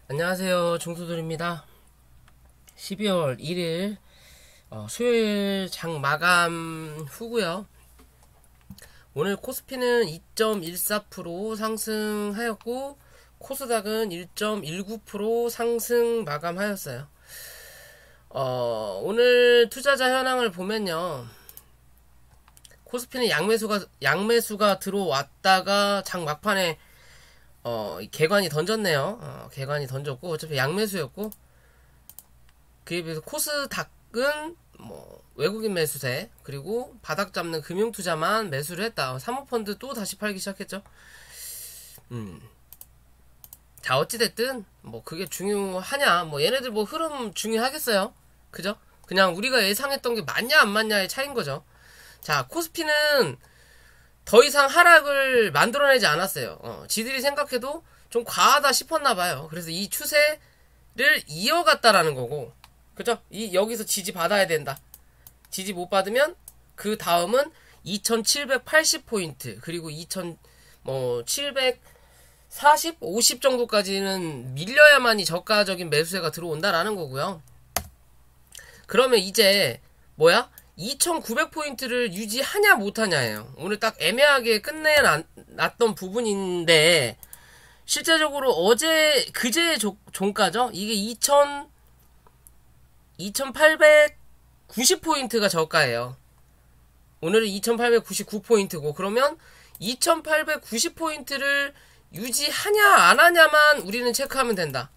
안녕하세요. 중수들입니다. 12월 1일 수요일 장 마감 후고요. 오늘 코스피는 2.14% 상승하였고 코스닥은 1.19% 상승 마감하였어요. 오늘 투자자 현황을 보면요. 코스피는 양매수가 들어왔다가 장 막판에 개관이 던졌네요. 개관이 던졌고 어차피 양매수였고 그에 비해서 코스닥은 외국인 매수세 그리고 바닥 잡는 금융투자만 매수를 했다. 사모펀드 또 다시 팔기 시작했죠. 자, 어찌됐든 그게 중요하냐, 얘네들 흐름 중요하겠어요. 그죠? 그냥 우리가 예상했던 게 맞냐 안 맞냐의 차이인 거죠. 자, 코스피는 더 이상 하락을 만들어내지 않았어요. 지들이 생각해도 좀 과하다 싶었나봐요. 그래서 이 추세를 이어갔다라는 거고, 그죠? 여기서 지지 받아야 된다. 지지 못 받으면 그 다음은 2780포인트 그리고 2740, 50 정도까지는 밀려야만이 저가적인 매수세가 들어온다라는 거고요. 그러면 이제 2900포인트를 유지하냐 못하냐예요. 오늘 딱 애매하게 끝내놨던 부분인데 실제적으로 그제 종가죠. 이게 2890포인트가 저가예요. 오늘은 2899포인트고 그러면 2890포인트를 유지하냐 안 하냐만 우리는 체크하면 된다.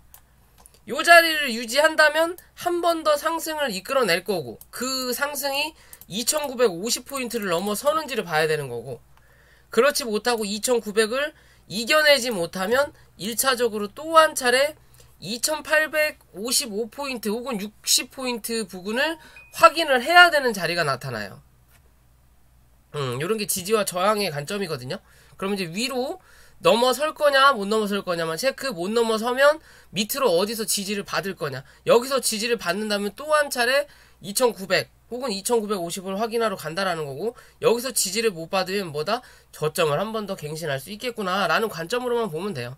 요 자리를 유지한다면 한 번 더 상승을 이끌어낼 거고 그 상승이 2950포인트를 넘어서는지를 봐야 되는 거고 그렇지 못하고 2900을 이겨내지 못하면 1차적으로 또 한 차례 2855포인트 혹은 60포인트 부근을 확인을 해야 되는 자리가 나타나요. 요런 게 지지와 저항의 관점이거든요. 그럼 이제 위로 넘어설 거냐 못 넘어설 거냐만 체크. 못 넘어서면 밑으로 어디서 지지를 받을 거냐. 여기서 지지를 받는다면 또 한 차례 2900 혹은 2950을 확인하러 간다라는 거고 여기서 지지를 못 받으면 저점을 한 번 더 갱신할 수 있겠구나 라는 관점으로만 보면 돼요.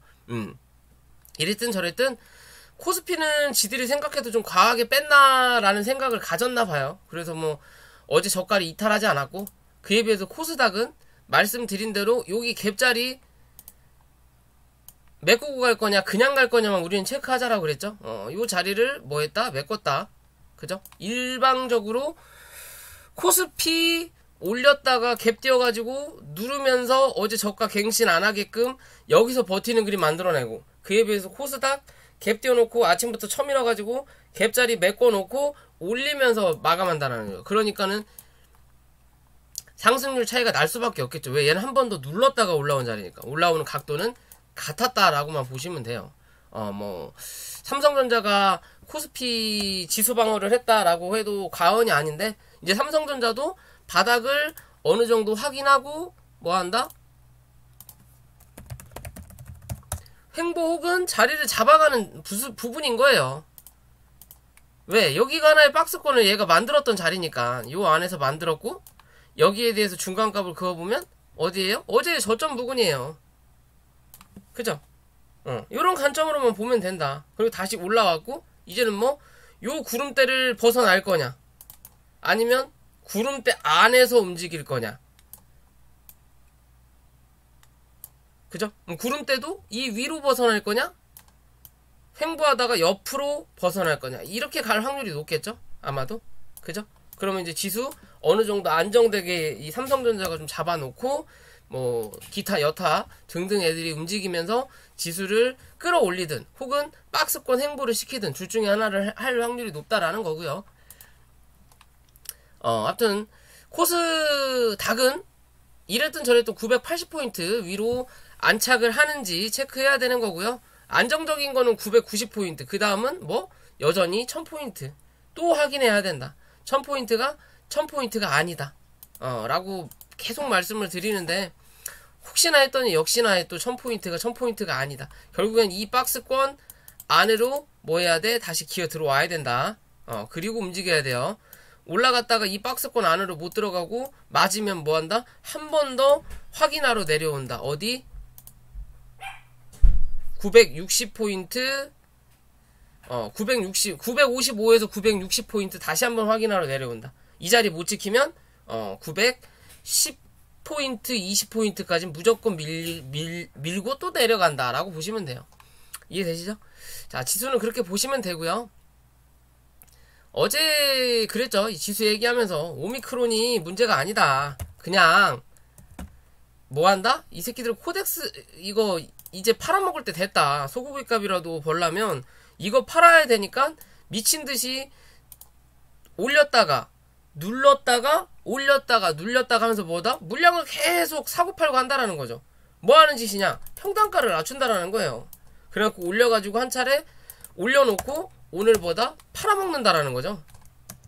이랬든 저랬든 코스피는 지들이 생각해도 좀 과하게 뺐나라는 생각을 가졌나 봐요. 그래서 어제 저가를 이탈하지 않았고 그에 비해서 코스닥은 말씀드린 대로 여기 갭자리 메꾸고 갈 거냐 그냥 갈 거냐만 우리는 체크하자라고 그랬죠. 요 자리를 메꿨다. 그죠? 일방적으로 코스피 올렸다가 갭 띄워가지고 누르면서 어제 저가 갱신 안 하게끔 여기서 버티는 그림 만들어내고 그에 비해서 코스닥 갭 띄워놓고 아침부터 쳐밀어가지고 갭자리 메꿔놓고 올리면서 마감한다는 거예요. 그러니까는 상승률 차이가 날 수밖에 없겠죠. 왜? 얘는 한 번 더 눌렀다가 올라온 자리니까. 올라오는 각도는 같았다라고만 보시면 돼요. 삼성전자가 코스피 지수 방어를 했다라고 해도 과언이 아닌데 이제 삼성전자도 바닥을 어느 정도 확인하고 한다? 횡보 혹은 자리를 잡아가는 부분인 거예요. 왜? 여기가 하나의 박스권을 얘가 만들었던 자리니까 요 안에서 만들었고 여기에 대해서 중간값을 그어보면 어디예요? 어제의 저점 부근이에요. 그죠? 요런 관점으로만 보면 된다. 그리고 다시 올라왔고 이제는 요 구름대를 벗어날 거냐 아니면 구름대 안에서 움직일 거냐. 그죠? 구름대도 이 위로 벗어날 거냐 횡보하다가 옆으로 벗어날 거냐 이렇게 갈 확률이 높겠죠? 아마도. 그죠? 그러면 이제 지수 어느 정도 안정되게 이 삼성전자가 좀 잡아놓고 기타 여타 등등 애들이 움직이면서 지수를 끌어올리든 혹은 박스권 횡보를 시키든 둘 중에 하나를 할 확률이 높다라는 거고요. 아무튼 코스닥은 이랬든 저랬든 980포인트 위로 안착을 하는지 체크해야 되는 거고요. 안정적인 거는 990포인트 그 다음은 여전히 1000포인트 또 확인해야 된다. 1000포인트가 1000포인트가 아니다 라고 계속 말씀을 드리는데 혹시나 했더니 역시나 또 1000포인트가 1000포인트가 아니다. 결국엔 이 박스권 안으로 해야 돼? 다시 기어 들어와야 된다. 그리고 움직여야 돼요. 올라갔다가 이 박스권 안으로 못 들어가고 맞으면 뭐한다? 한 번 더 확인하러 내려온다. 어디? 960포인트 955에서 960포인트 다시 한번 확인하러 내려온다. 이 자리 못 지키면 910포인트, 20포인트까지 무조건 밀고 또 내려간다라고 보시면 돼요. 이해되시죠? 자, 지수는 그렇게 보시면 되고요. 어제 그랬죠. 이 지수 얘기하면서 오미크론이 문제가 아니다. 그냥 뭐한다? 이 새끼들 코덱스 이거 이제 팔아먹을 때 됐다. 소고기 값이라도 벌려면 이거 팔아야 되니까 미친듯이 올렸다가 눌렀다가 올렸다가 눌렸다가 하면서 뭐다? 물량을 계속 사고팔고 한다라는 거죠. 뭐하는 짓이냐? 평단가를 낮춘다라는 거예요. 그래갖고 올려가지고 한 차례 올려놓고 오늘 보다 팔아먹는다라는 거죠.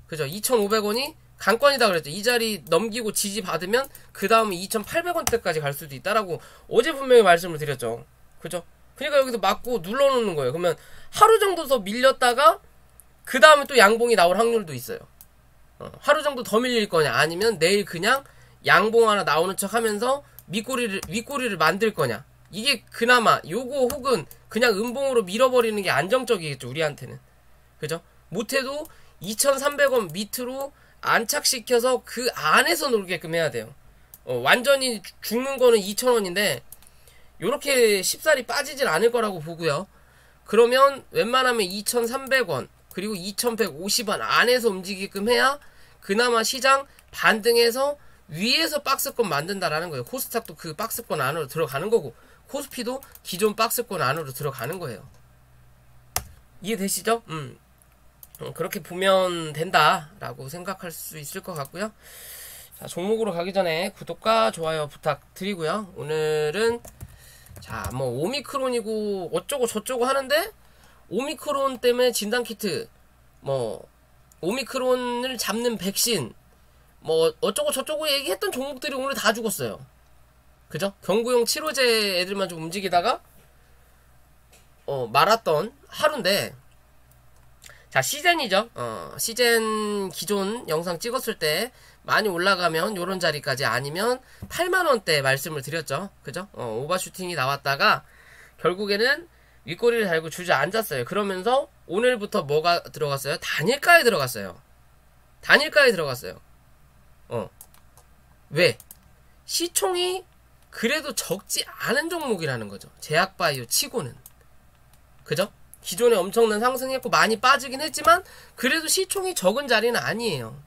그죠? 2,500원이 강권이다 그랬죠. 이 자리 넘기고 지지 받으면 그 다음에 2,800원대까지 갈 수도 있다라고 어제 분명히 말씀을 드렸죠. 그죠? 그러니까 여기서 맞고 눌러놓는 거예요. 그러면 하루 정도 더 밀렸다가 그 다음에 또 양봉이 나올 확률도 있어요. 하루 정도 더 밀릴 거냐 아니면 내일 그냥 양봉 하나 나오는 척 하면서 윗꼬리를 만들 거냐. 이게 그나마 요거 혹은 그냥 음봉으로 밀어버리는 게 안정적이겠죠. 우리한테는. 그죠? 못해도 2,300원 밑으로 안착시켜서 그 안에서 놀게끔 해야 돼요. 완전히 죽는 거는 2,000원인데 요렇게 쉽사리 빠지진 않을 거라고 보고요. 그러면 웬만하면 2,300원 그리고 2,150원 안에서 움직이게끔 해야 그나마 시장 반등해서 위에서 박스권 만든다라는 거예요. 코스닥도 그 박스권 안으로 들어가는 거고 코스피도 기존 박스권 안으로 들어가는 거예요. 이해되시죠? 그렇게 보면 된다라고 생각할 수 있을 것 같고요. 자, 종목으로 가기 전에 구독과 좋아요 부탁드리고요. 오늘은 자, 뭐 오미크론이고 어쩌고 저쩌고 하는데 오미크론 때문에 진단키트, 뭐 오미크론을 잡는 백신, 뭐 어쩌고 저쩌고 얘기했던 종목들이 오늘 다 죽었어요. 그죠? 경구용 치료제 애들만 좀 움직이다가 말았던 하루인데, 자, 시젠이죠. 시젠 기존 영상 찍었을 때 많이 올라가면 요런 자리까지 아니면 8만원대 말씀을 드렸죠. 그죠? 오버슈팅이 나왔다가 결국에는 윗꼬리를 달고 주저앉았어요. 그러면서 오늘부터 뭐가 들어갔어요? 단일가에 들어갔어요. 단일가에 들어갔어요. 왜? 시총이 그래도 적지 않은 종목이라는 거죠. 제약바이오 치고는. 그죠? 기존에 엄청난 상승했고 많이 빠지긴 했지만 그래도 시총이 적은 자리는 아니에요.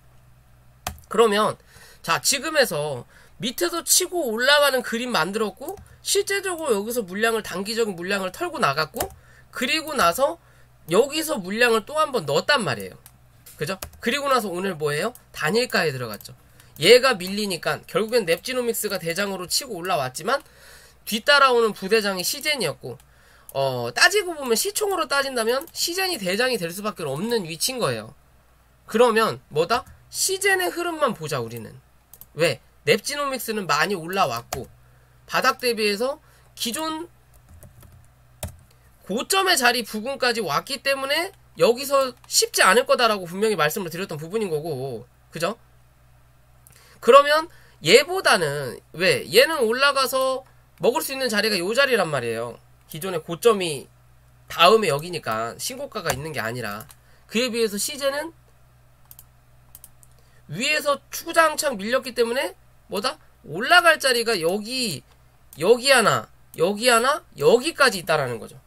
그러면 자, 지금에서 밑에서 치고 올라가는 그림 만들었고 실제적으로 여기서 물량을 단기적인 물량을 털고 나갔고 그리고 나서 여기서 물량을 또 한 번 넣었단 말이에요. 그죠? 그리고 나서 오늘 뭐예요? 단일가에 들어갔죠. 얘가 밀리니까 결국엔 넵지노믹스가 대장으로 치고 올라왔지만 뒤따라오는 부대장이 시젠이었고 따지고 보면 시총으로 따진다면 시젠이 대장이 될 수밖에 없는 위치인 거예요. 그러면 뭐다? 시젠의 흐름만 보자 우리는. 왜? 넵지노믹스는 많이 올라왔고 바닥 대비해서 기존 고점의 자리 부근까지 왔기 때문에 여기서 쉽지 않을 거다라고 분명히 말씀을 드렸던 부분인 거고, 그죠? 그러면 얘보다는 왜? 얘는 올라가서 먹을 수 있는 자리가 요 자리란 말이에요. 기존의 고점이 다음에 여기니까 신고가가 있는 게 아니라 그에 비해서 시제는 위에서 추장창 밀렸기 때문에 뭐다? 올라갈 자리가 여기 하나 여기까지 있다라는 거죠.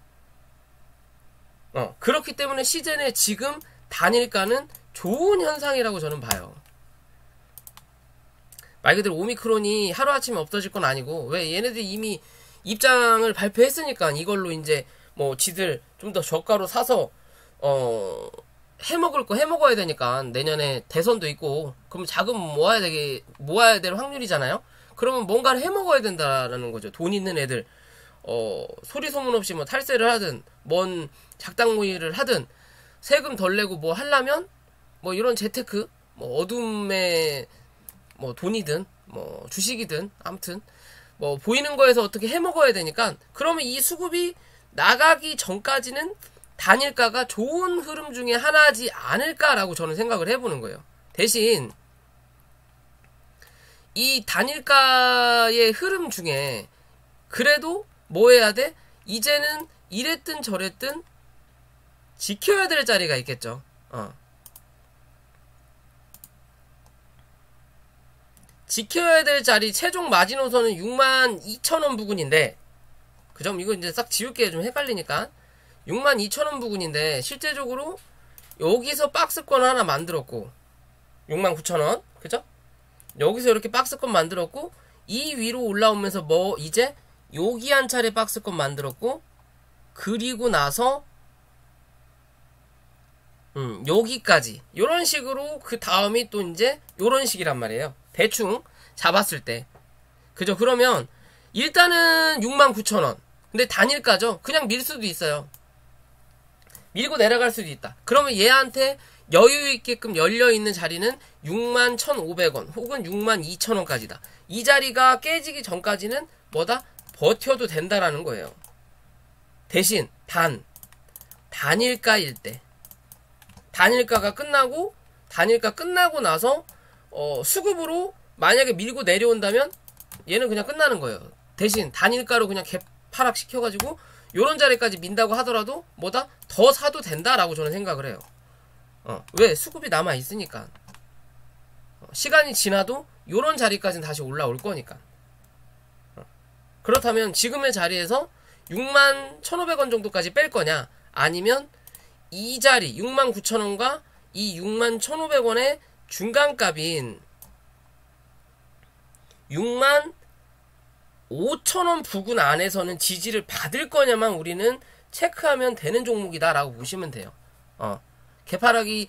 그렇기 때문에 시젠의 지금 단일가는 좋은 현상이라고 저는 봐요. 말 그대로 오미크론이 하루아침에 없어질 건 아니고, 왜? 얘네들이 이미 입장을 발표했으니까 이걸로 이제 뭐 지들 좀 더 저가로 사서 해먹을 거 해먹어야 되니까 내년에 대선도 있고 그럼 자금 모아야 될 확률이잖아요. 그러면 뭔가를 해먹어야 된다라는 거죠. 돈 있는 애들 소리 소문 없이 뭐 탈세를 하든 뭔 작당무의를 하든 세금 덜 내고 뭐 하려면 뭐 이런 재테크 뭐 어둠의 뭐 돈이든 뭐 주식이든 아무튼 뭐 보이는 거에서 어떻게 해먹어야 되니까 그러면 이 수급이 나가기 전까지는 단일가가 좋은 흐름 중에 하나지 않을까라고 저는 생각을 해보는 거예요. 대신 이 단일가의 흐름 중에 그래도 뭐 해야 돼? 이제는 이랬든 저랬든 지켜야 될 자리가 있겠죠. 지켜야 될 자리 최종 마지노선은 62,000원 부근인데, 그죠? 이거 이제 싹 지울게요. 좀 헷갈리니까. 62,000원 부근인데 실제적으로 여기서 박스권 하나 만들었고 69,000원, 그죠? 여기서 이렇게 박스권 만들었고 이 위로 올라오면서 뭐 이제 여기 한 차례 박스권 만들었고, 그리고 나서 여기까지 요런 식으로 그 다음이 또 이제 요런 식이란 말이에요. 대충 잡았을 때, 그죠? 그러면 일단은 69,000원, 근데 단일가죠. 그냥 밀 수도 있어요. 밀고 내려갈 수도 있다. 그러면 얘한테 여유있게끔 열려있는 자리는 61,500원 혹은 62,000원까지다. 이 자리가 깨지기 전까지는 뭐다? 버텨도 된다라는 거예요. 대신 단일가일 때, 단일가 끝나고 나서 수급으로 만약에 밀고 내려온다면 얘는 그냥 끝나는 거예요. 대신 단일가로 그냥 갭하락 시켜가지고 요런 자리까지 민다고 하더라도 뭐다? 더 사도 된다라고 저는 생각을 해요. 왜? 수급이 남아있으니까. 시간이 지나도 요런 자리까지는 다시 올라올 거니까. 그렇다면 지금의 자리에서 61,500원 정도까지 뺄 거냐, 아니면 이 자리 69,000원과 이 61,500원의 중간값인 65,000원 부근 안에서는 지지를 받을 거냐만 우리는 체크하면 되는 종목이다 라고 보시면 돼요. 개파락이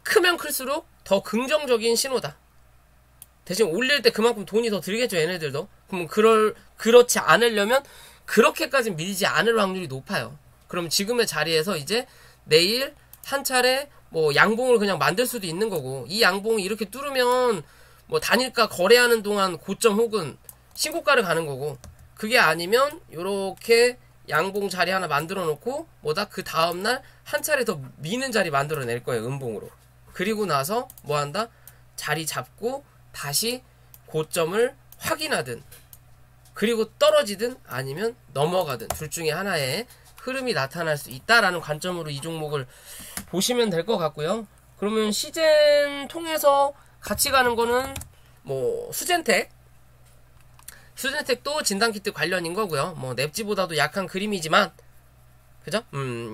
크면 클수록 더 긍정적인 신호다. 대신 올릴 때 그만큼 돈이 더 들겠죠, 얘네들도. 그럼 그렇지 않으려면 그렇게까지 밀지 않을 확률이 높아요. 그럼 지금의 자리에서 이제 내일 한 차례 뭐 양봉을 그냥 만들 수도 있는 거고, 이 양봉이 이렇게 뚫으면 뭐 단일가 거래하는 동안 고점 혹은 신고가를 가는 거고, 그게 아니면 요렇게 양봉 자리 하나 만들어 놓고 뭐다? 그 다음날 한 차례 더 미는 자리 만들어 낼 거예요, 음봉으로. 그리고 나서 뭐 한다? 자리 잡고 다시 고점을 확인하든, 그리고 떨어지든 아니면 넘어가든 둘 중에 하나의 흐름이 나타날 수 있다라는 관점으로 이 종목을 보시면 될 것 같고요. 그러면 시젠 통해서 같이 가는 거는 뭐 수젠텍도 진단키트 관련인 거고요. 뭐 넵지보다도 약한 그림이지만, 그죠?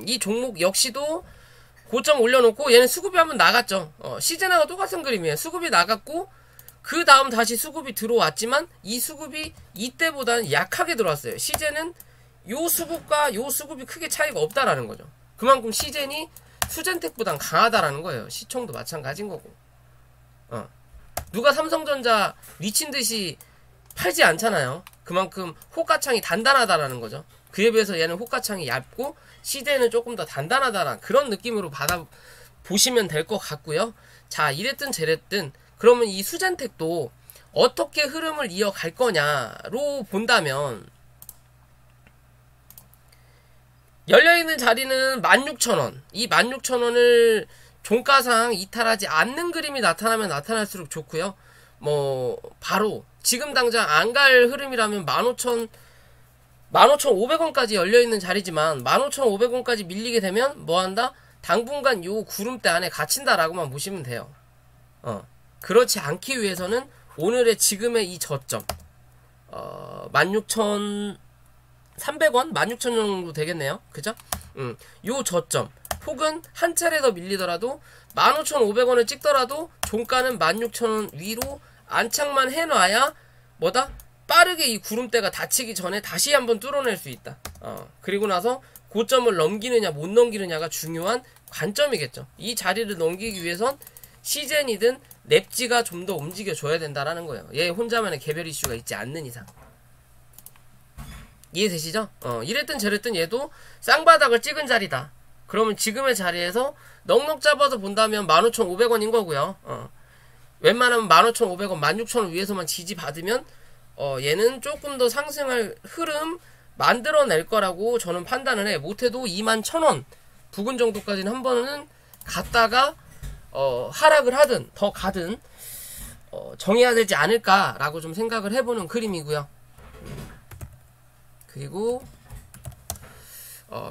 이 종목 역시도 고점 올려놓고 얘는 수급이 한번 나갔죠. 시젠하고 똑같은 그림이에요. 수급이 나갔고 그 다음 다시 수급이 들어왔지만 이 수급이 이때보다는 약하게 들어왔어요. 시젠은 요 수급과 요 수급이 크게 차이가 없다라는 거죠. 그만큼 시젠이 수젠텍보단 강하다라는 거예요. 시총도 마찬가지인 거고. 누가 삼성전자 미친 듯이 팔지 않잖아요. 그만큼 호가창이 단단하다라는 거죠. 그에 비해서 얘는 호가창이 얇고 시젠은 조금 더 단단하다라는 그런 느낌으로 받아보시면 될 것 같고요. 자, 이랬든 저랬든 그러면 이 수젠텍도 어떻게 흐름을 이어갈 거냐로 본다면, 열려있는 자리는 16,000원. 이 16,000원을 종가상 이탈하지 않는 그림이 나타나면 나타날수록 좋고요. 뭐 바로 지금 당장 안 갈 흐름이라면 15,500원까지 열려있는 자리지만 15,500원까지 밀리게 되면 뭐한다? 당분간 요 구름대 안에 갇힌다라고만 보시면 돼요. 그렇지 않기 위해서는 오늘의 지금의 이 저점 16,300원? 16,000원 정도 되겠네요. 그죠? 요 저점 혹은 한 차례 더 밀리더라도 15,500원을 찍더라도 종가는 16,000원 위로 안착만 해놔야 뭐다? 빠르게 이 구름대가 닫히기 전에 다시 한번 뚫어낼 수 있다. 그리고 나서 고점을 넘기느냐 못 넘기느냐가 중요한 관점이겠죠. 이 자리를 넘기기 위해선 시젠이든 넵지가 좀 더 움직여줘야 된다라는 거예요. 얘 혼자만의 개별 이슈가 있지 않는 이상. 이해되시죠? 이랬든 저랬든 얘도 쌍바닥을 찍은 자리다. 그러면 지금의 자리에서 넉넉 잡아서 본다면 15,500원인 거고요. 웬만하면 15,500원, 16,000원 위에서만 지지받으면 얘는 조금 더 상승할 흐름 만들어낼 거라고 저는 판단을 해. 못해도 21,000원 부근 정도까지는 한 번은 갔다가 하락을 하든 더 가든 정해야 되지 않을까라고 좀 생각을 해보는 그림이고요. 그리고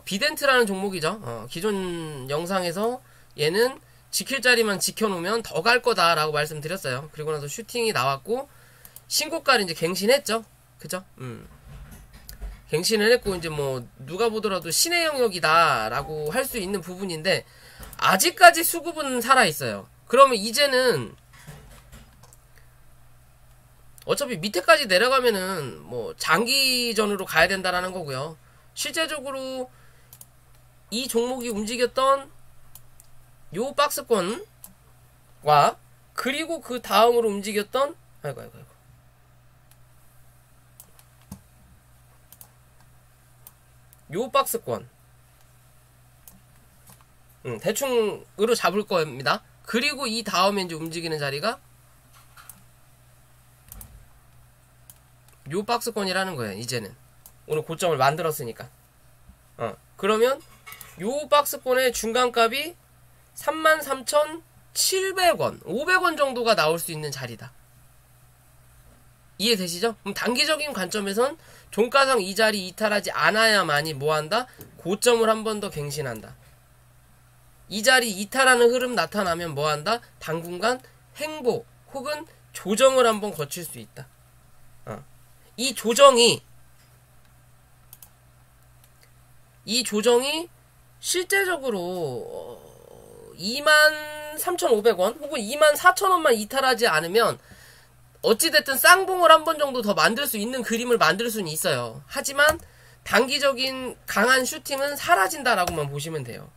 비덴트라는 종목이죠. 기존 영상에서 얘는 지킬 자리만 지켜놓으면 더 갈 거다라고 말씀드렸어요. 그리고 나서 슈팅이 나왔고 신고가를 이제 갱신했죠. 그죠? 갱신을 했고 이제 뭐 누가 보더라도 신의 영역이다라고 할 수 있는 부분인데 아직까지 수급은 살아 있어요. 그러면 이제는 어차피 밑에까지 내려가면은 뭐 장기전으로 가야 된다라는 거고요. 실제적으로 이 종목이 움직였던 요 박스권과 그리고 그 다음으로 움직였던 아이고 요 박스권 대충으로 잡을 겁니다. 그리고 이 다음에 이제 움직이는 자리가 요 박스권이라는 거예요. 이제는 오늘 고점을 만들었으니까 그러면 요 박스권의 중간값이 33,700원 500원 정도가 나올 수 있는 자리다. 이해되시죠? 그럼 단기적인 관점에선 종가상 이 자리 이탈하지 않아야만이 뭐한다? 고점을 한 번 더 갱신한다. 이 자리 이탈하는 흐름 나타나면 뭐한다? 당분간 횡보 혹은 조정을 한번 거칠 수 있다. 이 조정이 실제적으로 23,500원 혹은 24,000원만 이탈하지 않으면 어찌됐든 쌍봉을 한 번 정도 더 만들 수 있는 그림을 만들 수는 있어요. 하지만 단기적인 강한 슈팅은 사라진다라고만 보시면 돼요.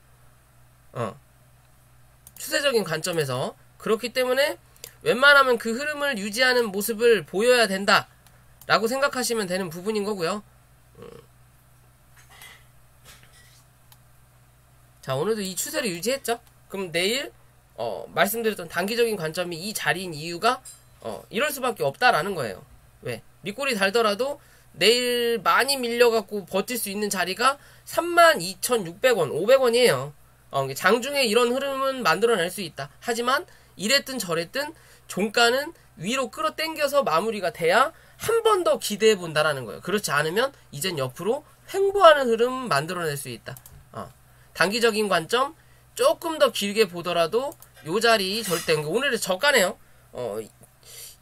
추세적인 관점에서. 그렇기 때문에 웬만하면 그 흐름을 유지하는 모습을 보여야 된다 라고 생각하시면 되는 부분인 거고요. 자, 오늘도 이 추세를 유지했죠. 그럼 내일 말씀드렸던 단기적인 관점이 이 자리인 이유가 이럴 수밖에 없다라는 거예요. 왜? 밑꼬리 달더라도 내일 많이 밀려갖고 버틸 수 있는 자리가 32,600원, 500원이에요. 장중에 이런 흐름은 만들어낼 수 있다. 하지만 이랬든 저랬든 종가는 위로 끌어당겨서 마무리가 돼야 한 번 더 기대해 본다라는 거예요. 그렇지 않으면 이젠 옆으로 횡보하는 흐름 만들어낼 수 있다. 단기적인 관점 조금 더 길게 보더라도 요 자리 절대 오늘은 저가네요.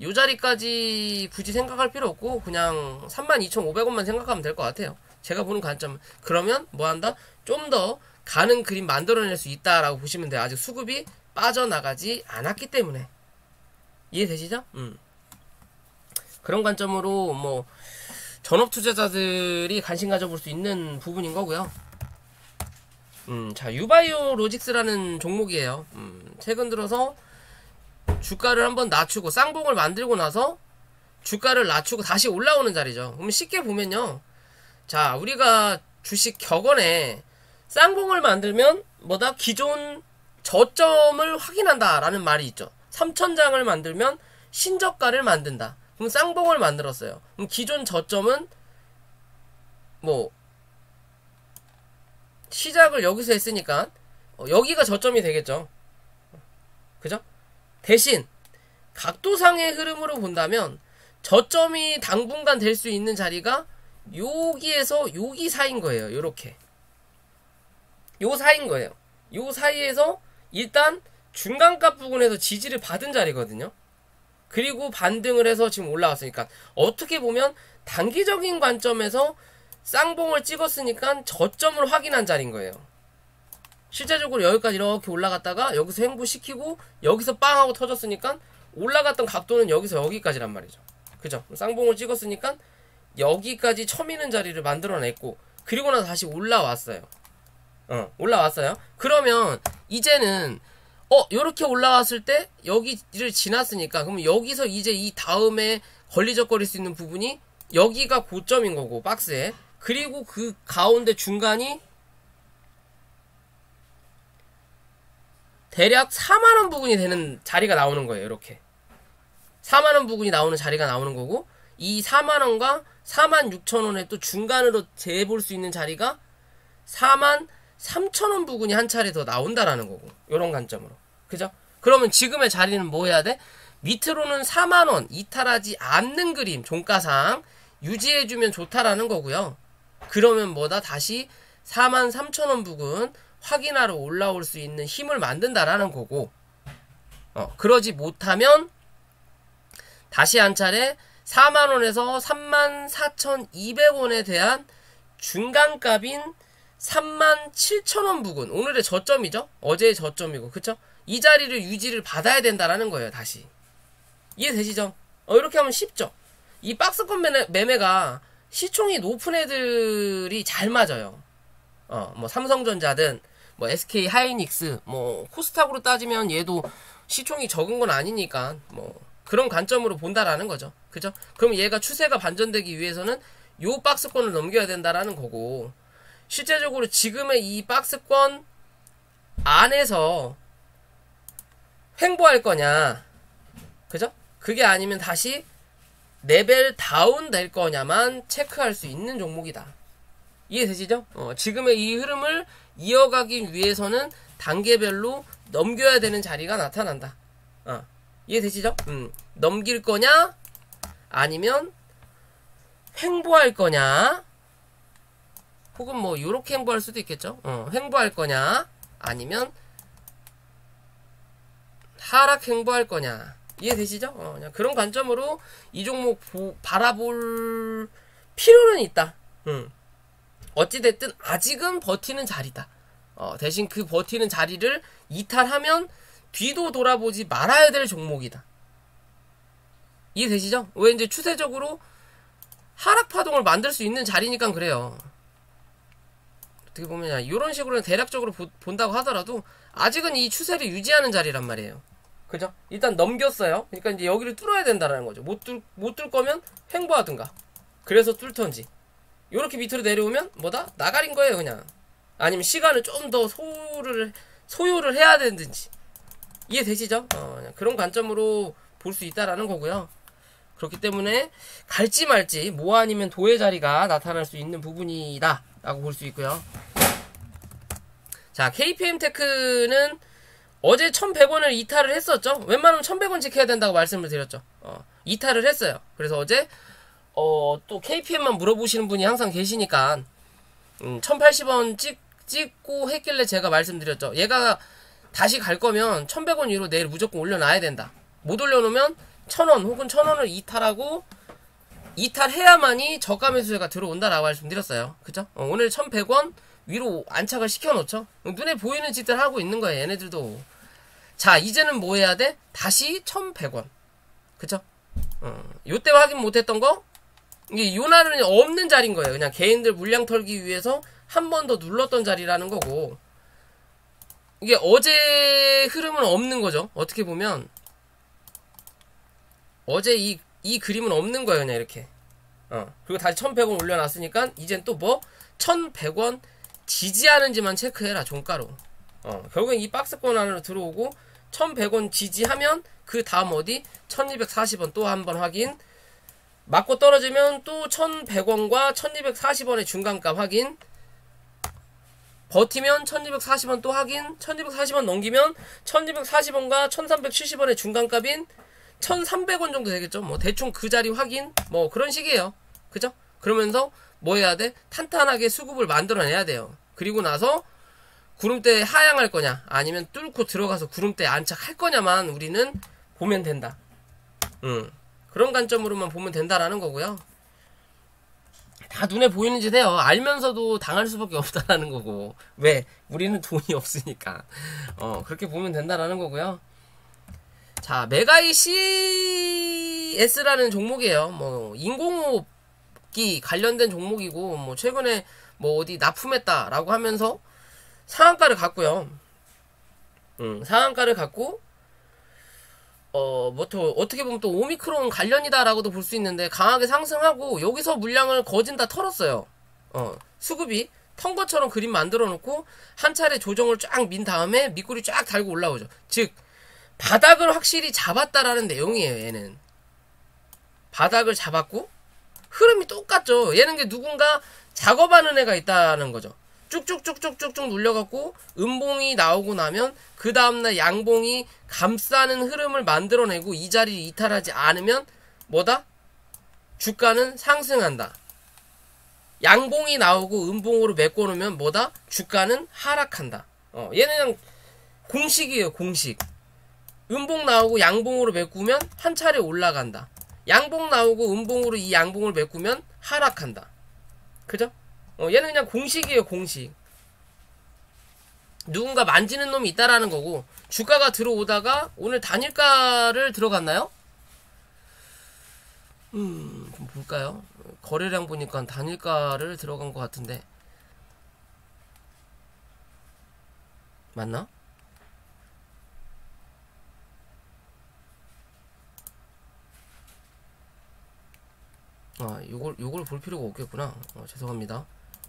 요 자리까지 굳이 생각할 필요 없고 그냥 32,500원만 생각하면 될 것 같아요. 제가 보는 관점은. 그러면 뭐한다? 좀 더 가는 그림 만들어낼 수 있다라고 보시면 돼요. 아직 수급이 빠져나가지 않았기 때문에. 이해되시죠? 그런 관점으로 뭐 전업 투자자들이 관심 가져볼 수 있는 부분인 거고요. 자, 유바이오 로직스라는 종목이에요. 최근 들어서 주가를 한번 낮추고 쌍봉을 만들고 나서 주가를 낮추고 다시 올라오는 자리죠. 그럼 쉽게 보면요. 자, 우리가 주식 격언에 쌍봉을 만들면 뭐다? 기존 저점을 확인한다라는 말이 있죠. 3,000장을 만들면 신저가를 만든다. 그럼 쌍봉을 만들었어요. 그럼 기존 저점은 뭐 시작을 여기서 했으니까 여기가 저점이 되겠죠. 그죠? 대신 각도상의 흐름으로 본다면 저점이 당분간 될 수 있는 자리가 여기에서 여기 사이인 거예요. 요렇게 요 사이인 거예요. 요 사이에서 일단 중간값 부분에서 지지를 받은 자리거든요. 그리고 반등을 해서 지금 올라왔으니까 어떻게 보면 단기적인 관점에서 쌍봉을 찍었으니까 저점을 확인한 자리인 거예요. 실제적으로 여기까지 이렇게 올라갔다가 여기서 횡보시키고 여기서 빵 하고 터졌으니까 올라갔던 각도는 여기서 여기까지란 말이죠. 그죠? 쌍봉을 찍었으니까 여기까지 쳐미는 자리를 만들어냈고 그리고 나서 다시 올라왔어요. 올라왔어요. 그러면 이제는 요렇게 올라왔을 때 여기를 지났으니까 그럼 여기서 이제 이 다음에 걸리적거릴 수 있는 부분이 여기가 고점인 거고 박스에 그리고 그 가운데 중간이 대략 4만원 부근이 되는 자리가 나오는 거예요. 이렇게 4만원 부근이 나오는 자리가 나오는 거고 이 4만원과 46,000원에 또 중간으로 재볼 수 있는 자리가 43,000원 부근이 한 차례 더 나온다라는 거고 요런 관점으로. 그죠? 그러면 지금의 자리는 뭐 해야 돼? 밑으로는 4만원 이탈하지 않는 그림 종가상 유지해주면 좋다라는 거고요. 그러면 뭐다? 다시 43,000원 부근 확인하러 올라올 수 있는 힘을 만든다라는 거고, 그러지 못하면 다시 한 차례 4만원에서 34,200원에 대한 중간값인 37,000원 부근, 오늘의 저점이죠. 어제의 저점이고, 그쵸? 이 자리를 유지를 받아야 된다라는 거예요. 다시 이해되시죠? 이렇게 하면 쉽죠. 이 박스권 매매가 시총이 높은 애들이 잘 맞아요. 뭐 삼성전자든 뭐 SK 하이닉스, 뭐 코스닥으로 따지면 얘도 시총이 적은 건 아니니까 뭐 그런 관점으로 본다라는 거죠. 그죠? 그럼 얘가 추세가 반전되기 위해서는 요 박스권을 넘겨야 된다라는 거고, 실제적으로 지금의 이 박스권 안에서 횡보할 거냐, 그죠? 그게 아니면 다시 레벨 다운 될 거냐만 체크할 수 있는 종목이다. 이해되시죠? 지금의 이 흐름을 이어가기 위해서는 단계별로 넘겨야 되는 자리가 나타난다. 이해되시죠? 넘길 거냐, 아니면 횡보할 거냐, 혹은 뭐 요렇게 횡보할 수도 있겠죠. 횡보할 거냐, 아니면 하락 횡보할 거냐. 이해되시죠? 그냥 그런 관점으로 이 종목 바라볼 필요는 있다. 어찌됐든 아직은 버티는 자리다. 대신 그 버티는 자리를 이탈하면 뒤도 돌아보지 말아야 될 종목이다. 이해되시죠? 왜 이제 추세적으로 하락 파동을 만들 수 있는 자리니까 그래요. 어떻게 보면 이런 식으로는 대략적으로 본다고 하더라도 아직은 이 추세를 유지하는 자리란 말이에요. 그죠? 일단 넘겼어요. 그러니까 이제 여기를 뚫어야 된다는 거죠. 못 뚫 거면 횡보하든가. 그래서 뚫던지. 요렇게 밑으로 내려오면 뭐다? 나가린 거예요, 그냥. 아니면 시간을 좀 더 소요를 해야 되든지. 이해되시죠? 그냥 그런 관점으로 볼 수 있다라는 거고요. 그렇기 때문에 갈지 말지 뭐 아니면 도의 자리가 나타날 수 있는 부분이다 라고 볼 수 있고요. 자, KPM테크는 어제 1,100원을 이탈을 했었죠. 웬만하면 1,100원 지켜야 된다고 말씀을 드렸죠. 이탈을 했어요. 그래서 어제 또 KPM만 물어보시는 분이 항상 계시니까 1,080원 찍고 했길래 제가 말씀드렸죠. 얘가 다시 갈 거면 1,100원 위로 내일 무조건 올려놔야 된다. 못 올려놓으면 1,000원 혹은 1,000원을 이탈하고, 이탈해야만이 저가 매수세가 들어온다라고 말씀드렸어요. 그죠? 오늘 1,100원 위로 안착을 시켜놓죠. 눈에 보이는 짓들 하고 있는 거예요, 얘네들도. 자, 이제는 뭐 해야 돼? 다시 1,100원. 그쵸? 요때 확인 못했던 거? 이게 요 날은 없는 자리인 거예요. 그냥 개인들 물량 털기 위해서 한 번 더 눌렀던 자리라는 거고, 이게 어제 흐름은 없는 거죠. 어떻게 보면 어제 이 그림은 없는 거예요, 그냥 이렇게. 그리고 다시 1,100원 올려놨으니까 이젠 또 뭐 1,100원 지지하는지만 체크해라, 종가로. 결국엔 이 박스권 안으로 들어오고 1,100원 지지하면 그 다음 어디 1,240원 또 한 번 확인, 맞고 떨어지면 또 1,100원과 1,240원의 중간값 확인, 버티면 1,240원 또 확인, 1,240원 넘기면 1,240원과 1,370원의 중간값인 1,300원 정도 되겠죠. 뭐 대충 그 자리 확인, 뭐 그런 식이에요. 그죠? 그러면서 뭐 해야 돼? 탄탄하게 수급을 만들어내야 돼요. 그리고 나서 구름대에 하향할 거냐, 아니면 뚫고 들어가서 구름대에 안착할 거냐만 우리는 보면 된다. 그런 관점으로만 보면 된다라는 거고요. 다 눈에 보이는 짓 해요. 알면서도 당할 수밖에 없다라는 거고. 왜? 우리는 돈이 없으니까. 그렇게 보면 된다라는 거고요. 자, 메가이 CS라는 종목이에요. 뭐 인공호흡기 관련된 종목이고, 뭐 최근에 뭐 어디 납품했다라고 하면서 상한가를 갔고요. 상한가를 갔고, 뭐 또 어떻게 보면 또 오미크론 관련이다라고도 볼 수 있는데 강하게 상승하고, 여기서 물량을 거진 다 털었어요. 수급이 턴 것처럼 그림 만들어 놓고 한 차례 조정을 쫙 민 다음에 밑구리 쫙 달고 올라오죠. 즉 바닥을 확실히 잡았다라는 내용이에요. 얘는 바닥을 잡았고 흐름이 똑같죠. 얘는 게 누군가 작업하는 애가 있다는 거죠. 쭉쭉쭉쭉쭉쭉 눌려갖고 음봉이 나오고 나면 그 다음날 양봉이 감싸는 흐름을 만들어내고 이 자리를 이탈하지 않으면 뭐다? 주가는 상승한다. 양봉이 나오고 음봉으로 메꿔놓으면 뭐다? 주가는 하락한다. 얘는 그냥 공식이에요. 공식. 음봉 나오고 양봉으로 메꾸면 한 차례 올라간다. 양봉 나오고 음봉으로 이 양봉을 메꾸면 하락한다. 그죠? 얘는 그냥 공식이에요. 공식. 누군가 만지는 놈이 있다라는 거고, 주가가 들어오다가 오늘 단일가를 들어갔나요? 좀 볼까요? 거래량 보니까 단일가를 들어간 것 같은데 맞나? 요걸 볼 필요가 없겠구나. 죄송합니다.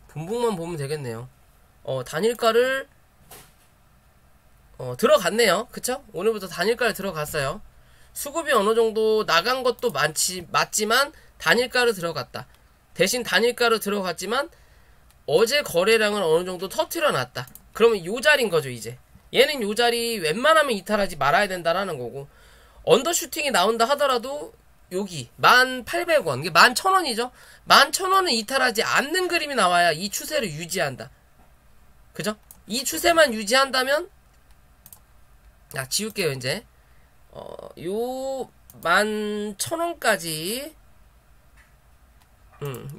분봉만 보면 되겠네요. 단일가를 들어갔네요. 그쵸? 오늘부터 단일가를 들어갔어요. 수급이 어느 정도 나간 것도 맞지만 단일가로 들어갔다. 대신 단일가로 들어갔지만 어제 거래량을 어느 정도 터트려 놨다. 그러면 요 자리인 거죠, 이제. 얘는 요 자리 웬만하면 이탈하지 말아야 된다라는 거고, 언더슈팅이 나온다 하더라도 여기 1,800원, 이게 11,000원이죠. 11,000원은 이탈하지 않는 그림이 나와야 이 추세를 유지한다. 그죠? 이 추세만 유지한다면, 지울게요, 이제. 요 11,000원까지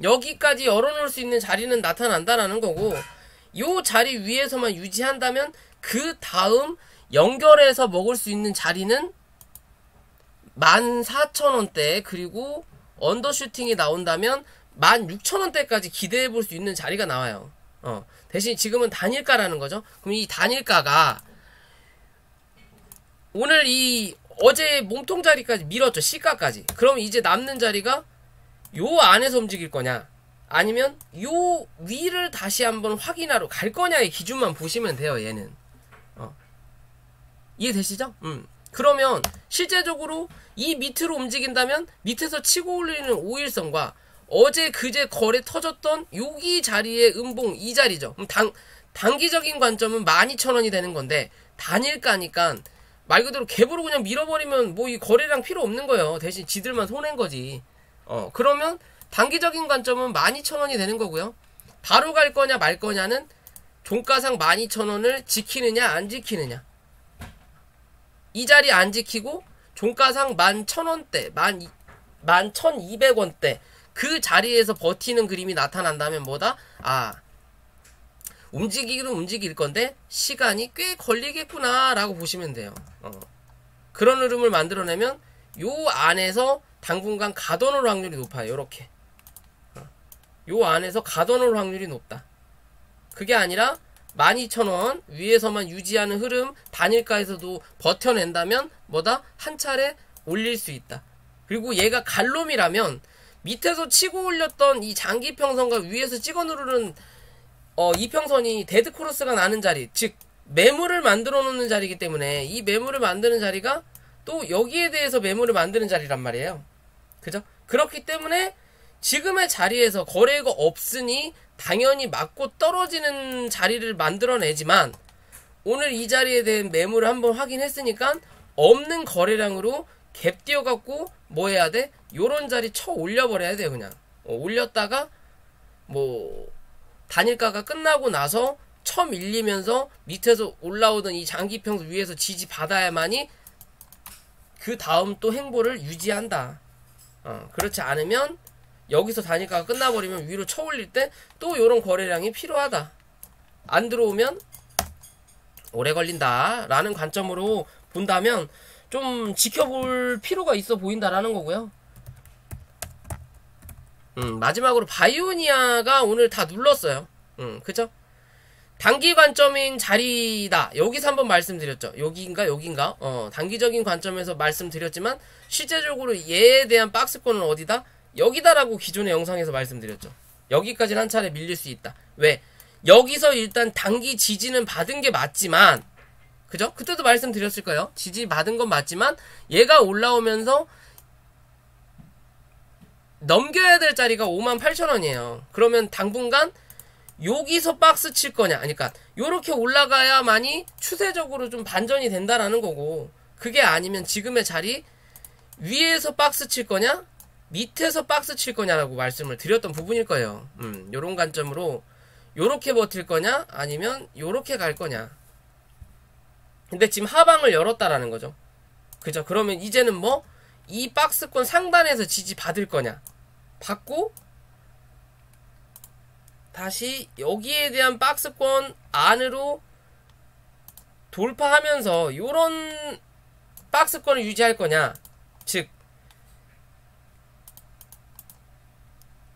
여기까지 열어놓을 수 있는 자리는 나타난다라는 거고, 요 자리 위에서만 유지한다면 그 다음 연결해서 먹을 수 있는 자리는 14,000원대, 그리고 언더슈팅이 나온다면 16,000원대까지 기대해 볼 수 있는 자리가 나와요. 대신 지금은 단일가라는 거죠. 그럼 이 단일가가 오늘 어제 몸통 자리까지 밀었죠. 시가까지. 그럼 이제 남는 자리가 요 안에서 움직일 거냐, 아니면 요 위를 다시 한번 확인하러 갈 거냐의 기준만 보시면 돼요. 얘는 이해되시죠? 그러면 실제적으로 이 밑으로 움직인다면 밑에서 치고 올리는 5일선과 어제 그제 거래 터졌던 여기 자리의 음봉 이 자리죠. 그럼 단기적인 관점은 12,000원이 되는 건데, 단일가니까 말 그대로 갭으로 그냥 밀어버리면 뭐 이 거래량 필요 없는 거예요. 대신 지들만 손해인 거지. 그러면 단기적인 관점은 12,000원이 되는 거고요. 바로 갈 거냐 말 거냐는 종가상 12,000원을 지키느냐 안 지키느냐. 이 자리 안 지키고 종가상 11,000원대, 11,200원대 그 자리에서 버티는 그림이 나타난다면 뭐다? 움직이기는 움직일 건데 시간이 꽤 걸리겠구나 라고 보시면 돼요. 그런 흐름을 만들어내면 요 안에서 당분간 가둬놓을 확률이 높아요. 요렇게 요 안에서 가둬놓을 확률이 높다. 그게 아니라 12,000원 위에서만 유지하는 흐름 단일가에서도 버텨낸다면 뭐다? 한 차례 올릴 수 있다. 그리고 얘가 갈놈이라면 밑에서 치고 올렸던 이 장기평선과 위에서 찍어 누르는 이평선이 데드크로스가 나는 자리, 즉 매물을 만들어 놓는 자리이기 때문에 이 매물을 만드는 자리가 또 여기에 대해서 매물을 만드는 자리란 말이에요. 그죠? 그렇기 때문에 지금의 자리에서 거래가 없으니 당연히 맞고 떨어지는 자리를 만들어내지만, 오늘 이 자리에 대한 매물을 한번 확인했으니까 없는 거래량으로 갭 띄워갖고 뭐 해야 돼? 요런 자리 쳐 올려버려야 돼요. 그냥 올렸다가 뭐 단일가가 끝나고 나서 쳐 밀리면서 밑에서 올라오던 이 장기평선 위에서 지지 받아야만이 그 다음 또 행보를 유지한다. 그렇지 않으면 여기서 단일가가 끝나버리면 위로 쳐 올릴 때 또 요런 거래량이 필요하다. 안 들어오면 오래 걸린다 라는 관점으로 본다면 좀 지켜볼 필요가 있어 보인다라는 거고요. 마지막으로 바이오니아가 오늘 다 눌렀어요. 그죠? 단기 관점인 자리다. 여기서 한번 말씀드렸죠. 여기인가? 단기적인 관점에서 말씀드렸지만 실제적으로 얘에 대한 박스권은 어디다? 여기다라고 기존의 영상에서 말씀드렸죠. 여기까지는 한 차례 밀릴 수 있다. 왜? 여기서 일단 단기 지지는 받은 게 맞지만, 그죠? 그때도 말씀드렸을 거예요. 지지 받은 건 맞지만 얘가 올라오면서 넘겨야 될 자리가 58,000원이에요. 그러면 당분간 여기서 박스 칠 거냐, 그러니까 요렇게 올라가야만이 추세적으로 좀 반전이 된다라는 거고, 그게 아니면 지금의 자리 위에서 박스 칠 거냐, 밑에서 박스 칠 거냐라고 말씀을 드렸던 부분일 거예요. 요런 관점으로 요렇게 버틸 거냐 아니면 요렇게 갈 거냐. 근데 지금 하방을 열었다라는 거죠. 그죠? 그러면 이제는 뭐 이 박스권 상단에서 지지 받을 거냐, 받고 다시 여기에 대한 박스권 안으로 돌파하면서 요런 박스권을 유지할 거냐, 즉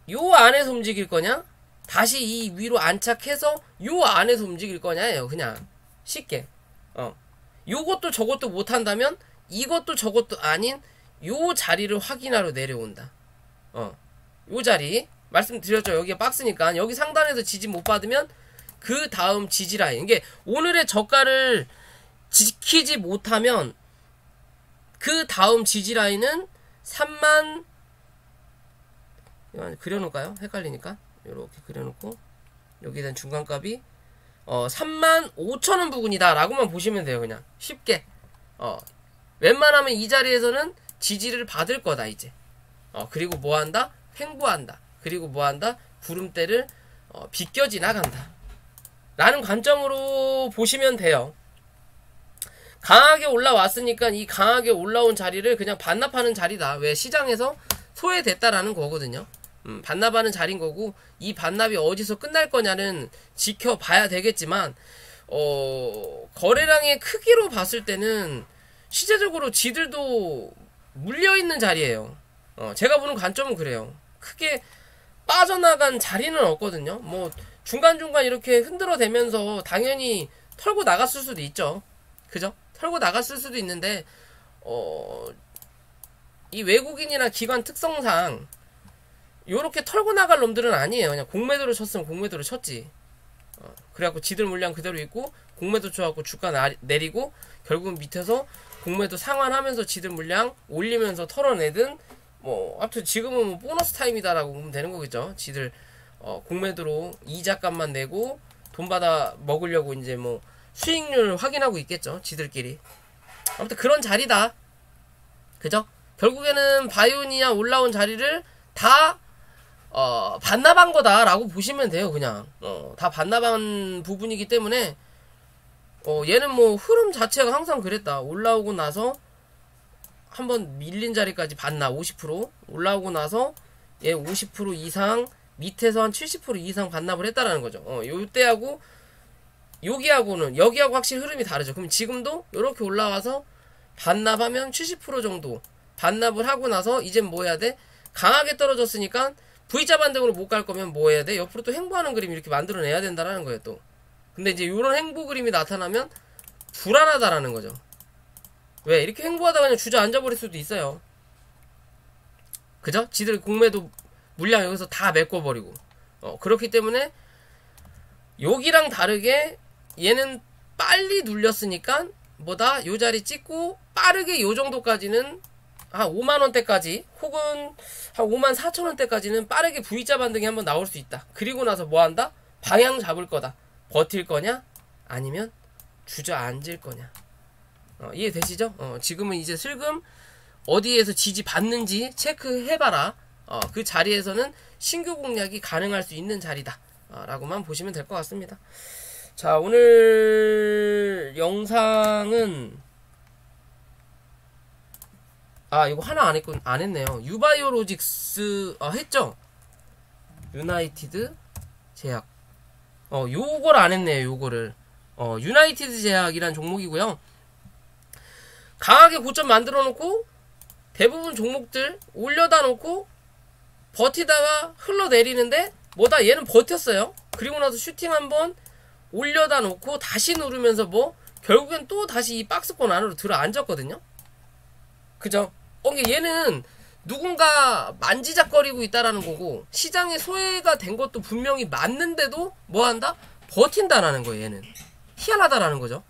요 안에서 움직일 거냐, 다시 이 위로 안착해서 요 안에서 움직일 거냐예요. 그냥 쉽게 요것도 저것도 못한다면 이것도 저것도 아닌 요 자리를 확인하러 내려온다. 요 자리 말씀드렸죠. 여기가 박스니까 여기 상단에서 지지 못 받으면 그 다음 지지 라인, 이게 오늘의 저가를 지키지 못하면 그 다음 지지 라인은 3만, 그려놓을까요? 헷갈리니까 이렇게 그려놓고 여기에 대한 중간값이 35,000원 부근이다 라고만 보시면 돼요. 그냥 쉽게 웬만하면 이 자리에서는 지지를 받을 거다 이제. 그리고 뭐한다? 횡보한다. 그리고 뭐한다? 구름대를 비껴 지나간다 라는 관점으로 보시면 돼요. 강하게 올라왔으니까 이 강하게 올라온 자리를 그냥 반납하는 자리다. 왜? 시장에서 소외됐다라는 거거든요. 반납하는 자리인 거고, 이 반납이 어디서 끝날 거냐는 지켜봐야 되겠지만 거래량의 크기로 봤을 때는 시세적으로 지들도 물려있는 자리예요. 제가 보는 관점은 그래요. 크게 빠져나간 자리는 없거든요. 뭐 중간중간 이렇게 흔들어대면서 당연히 털고 나갔을 수도 있죠. 그죠? 털고 나갔을 수도 있는데 이 외국인이나 기관 특성상 요렇게 털고 나갈 놈들은 아니에요. 그냥 공매도를 쳤으면 공매도를 쳤지. 그래갖고 지들 물량 그대로 있고 공매도 쳐갖고 주가 내리고 결국은 밑에서 공매도 상환하면서 지들 물량 올리면서 털어내든, 뭐 아무튼 지금은 뭐 보너스 타임이다라고 보면 되는 거겠죠. 지들 공매도로 이자값만 내고 돈 받아 먹으려고 이제 뭐 수익률 확인하고 있겠죠. 지들끼리. 아무튼 그런 자리다. 그죠? 결국에는 바이오니아 올라온 자리를 다 반납한 거다라고 보시면 돼요. 그냥 다 반납한 부분이기 때문에 얘는 뭐 흐름 자체가 항상 그랬다. 올라오고 나서 한번 밀린 자리까지 반납 50%, 올라오고 나서 얘 50% 이상, 밑에서 한 70% 이상 반납을 했다라는 거죠. 요때하고 여기하고는, 여기하고 확실히 흐름이 다르죠. 그럼 지금도 이렇게 올라와서 반납하면 70% 정도 반납을 하고 나서 이젠 뭐 해야 돼? 강하게 떨어졌으니까 V자 반등으로 못 갈 거면 뭐 해야 돼? 옆으로 또 횡보하는 그림 이렇게 만들어내야 된다라는 거예요. 또 근데 이제 이런 횡보 그림이 나타나면 불안하다라는 거죠. 왜? 이렇게 횡보하다가 그냥 주저앉아버릴 수도 있어요. 그죠? 지들 공매도 물량 여기서 다 메꿔버리고 그렇기 때문에 여기랑 다르게 얘는 빨리 눌렸으니까 뭐다? 요 자리 찍고 빠르게 요 정도까지는 한 5만원대까지 혹은 한 54,000원대까지는 빠르게 V자 반등이 한번 나올 수 있다. 그리고 나서 뭐 한다? 방향 잡을 거다. 버틸 거냐? 아니면 주저앉을 거냐? 이해되시죠? 지금은 이제 슬금 어디에서 지지 받는지 체크해봐라. 그 자리에서는 신규 공략이 가능할 수 있는 자리다. 라고만 보시면 될 것 같습니다. 자, 오늘 영상은 이거 하나 안 했네요. 유바이오로직스 했죠? 유나이티드 제약. 요걸 안 했네요. 요거를. 유나이티드 제약이란 종목이고요. 강하게 고점 만들어 놓고 대부분 종목들 올려다 놓고 버티다가 흘러내리는데 뭐다? 얘는 버텼어요. 그리고 나서 슈팅 한번 올려다 놓고 다시 누르면서 뭐 결국엔 또 다시 이 박스권 안으로 들어 앉았거든요. 그죠? 얘는 누군가 만지작거리고 있다라는 거고, 시장에 소외가 된 것도 분명히 맞는데도 뭐한다? 버틴다라는 거예요. 얘는 희한하다라는 거죠.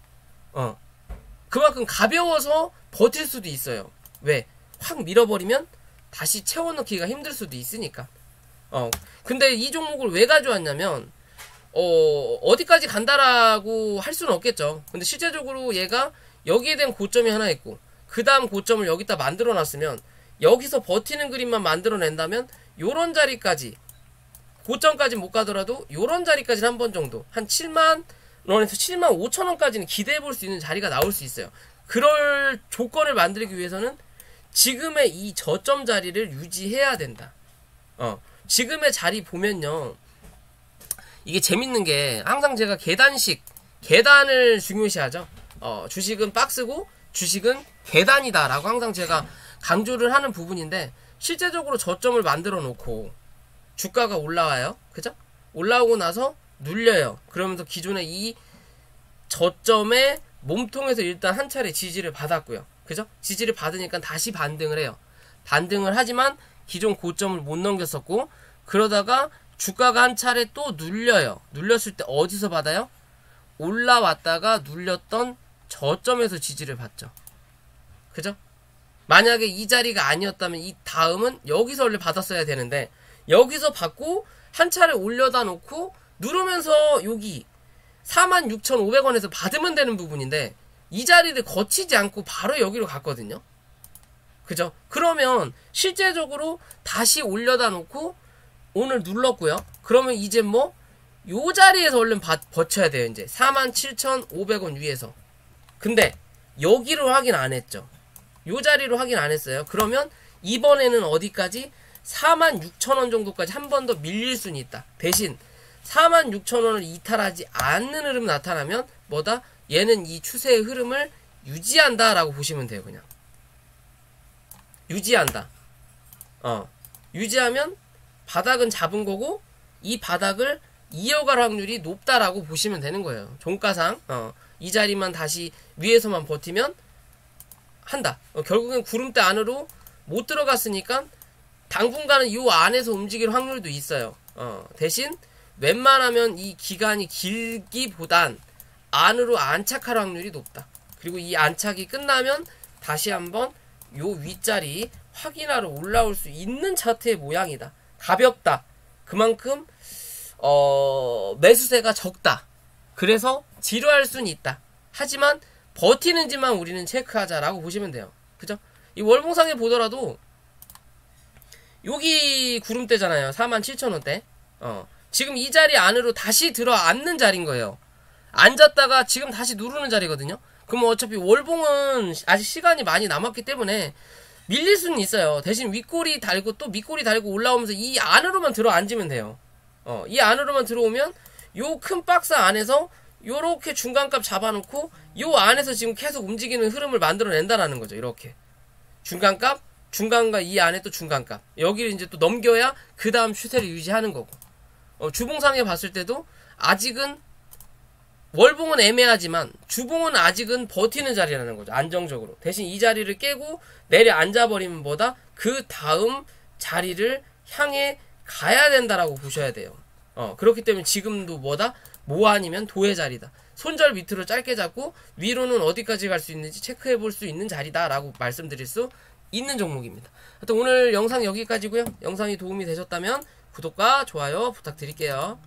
그만큼 가벼워서 버틸 수도 있어요. 왜? 확 밀어버리면 다시 채워넣기가 힘들 수도 있으니까. 근데 이 종목을 왜 가져왔냐면 어디까지 간다라고 할 수는 없겠죠. 근데 실제적으로 얘가 여기에 대한 고점이 하나 있고 그 다음 고점을 여기다 만들어 놨으면 여기서 버티는 그림만 만들어낸다면 요런 자리까지, 고점까지 못 가더라도 요런 자리까지는 한 번 정도, 한 7만 원에서 7만 5천 원까지는 기대해 볼 수 있는 자리가 나올 수 있어요. 그럴 조건을 만들기 위해서는 지금의 이 저점 자리를 유지해야 된다. 지금의 자리 보면요, 이게 재밌는 게 항상 제가 계단을 중요시하죠. 주식은 박스고 주식은 계단이다 라고 항상 제가 강조를 하는 부분인데, 실제적으로 저점을 만들어 놓고 주가가 올라와요. 그죠? 올라오고 나서 눌려요. 그러면서 기존의 이 저점의 몸통에서 일단 한 차례 지지를 받았고요. 그죠? 지지를 받으니까 다시 반등을 해요. 반등을 하지만 기존 고점을 못 넘겼었고, 그러다가 주가가 한 차례 또 눌려요. 눌렸을 때 어디서 받아요? 올라왔다가 눌렸던 저점에서 지지를 받죠. 그죠? 만약에 이 자리가 아니었다면 이 다음은 여기서 원래 받았어야 되는데, 여기서 받고 한 차례 올려다 놓고 누르면서 여기 46,500원에서 받으면 되는 부분인데, 이 자리를 거치지 않고 바로 여기로 갔거든요. 그죠? 그러면 실제적으로 다시 올려다 놓고 오늘 눌렀고요. 그러면 이제 뭐 요 자리에서 얼른 버텨야 돼요. 이제 47,500원 위에서. 근데 여기로 확인 안 했죠. 요 자리로 확인 안 했어요. 그러면 이번에는 어디까지? 46,000원 정도까지 한 번 더 밀릴 수는 있다. 대신 46,000원을 이탈하지 않는 흐름 나타나면 뭐다? 얘는 이 추세의 흐름을 유지한다 라고 보시면 돼요. 그냥 유지한다. 유지하면 바닥은 잡은 거고, 이 바닥을 이어갈 확률이 높다라고 보시면 되는 거예요. 종가상 이 자리만 다시 위에서만 버티면 한다. 결국엔 구름대 안으로 못 들어갔으니까 당분간은 이 안에서 움직일 확률도 있어요. 대신 웬만하면 이 기간이 길기보단 안으로 안착할 확률이 높다. 그리고 이 안착이 끝나면 다시 한번 요 윗자리 확인하러 올라올 수 있는 차트의 모양이다. 가볍다. 그만큼 매수세가 적다. 그래서 지루할 수는 있다. 하지만 버티는지만 우리는 체크하자라고 보시면 돼요. 그죠? 이 월봉상에 보더라도 여기 구름대잖아요. 47,000원대. 지금 이 자리 안으로 다시 들어앉는 자리인 거예요. 앉았다가 지금 다시 누르는 자리거든요. 그럼 어차피 월봉은 아직 시간이 많이 남았기 때문에 밀릴 수는 있어요. 대신 윗꼬리 달고 또 밑꼬리 달고 올라오면서 이 안으로만 들어앉으면 돼요. 이 안으로만 들어오면 요 큰 박스 안에서 요렇게 중간값 잡아놓고 요 안에서 지금 계속 움직이는 흐름을 만들어낸다라는 거죠. 이렇게 중간값, 중간과 이 안에 또 중간값, 여기를 이제 또 넘겨야 그 다음 추세를 유지하는 거고, 주봉상에 봤을 때도 아직은 월봉은 애매하지만 주봉은 아직은 버티는 자리라는 거죠. 안정적으로. 대신 이 자리를 깨고 내려앉아버리면 뭐다? 그 다음 자리를 향해 가야 된다라고 보셔야 돼요. 그렇기 때문에 지금도 뭐다? 모 아니면 도의 자리다. 손절 밑으로 짧게 잡고 위로는 어디까지 갈 수 있는지 체크해 볼 수 있는 자리다 라고 말씀드릴 수 있는 종목입니다. 하여튼 오늘 영상 여기까지고요. 영상이 도움이 되셨다면 구독과 좋아요 부탁드릴게요.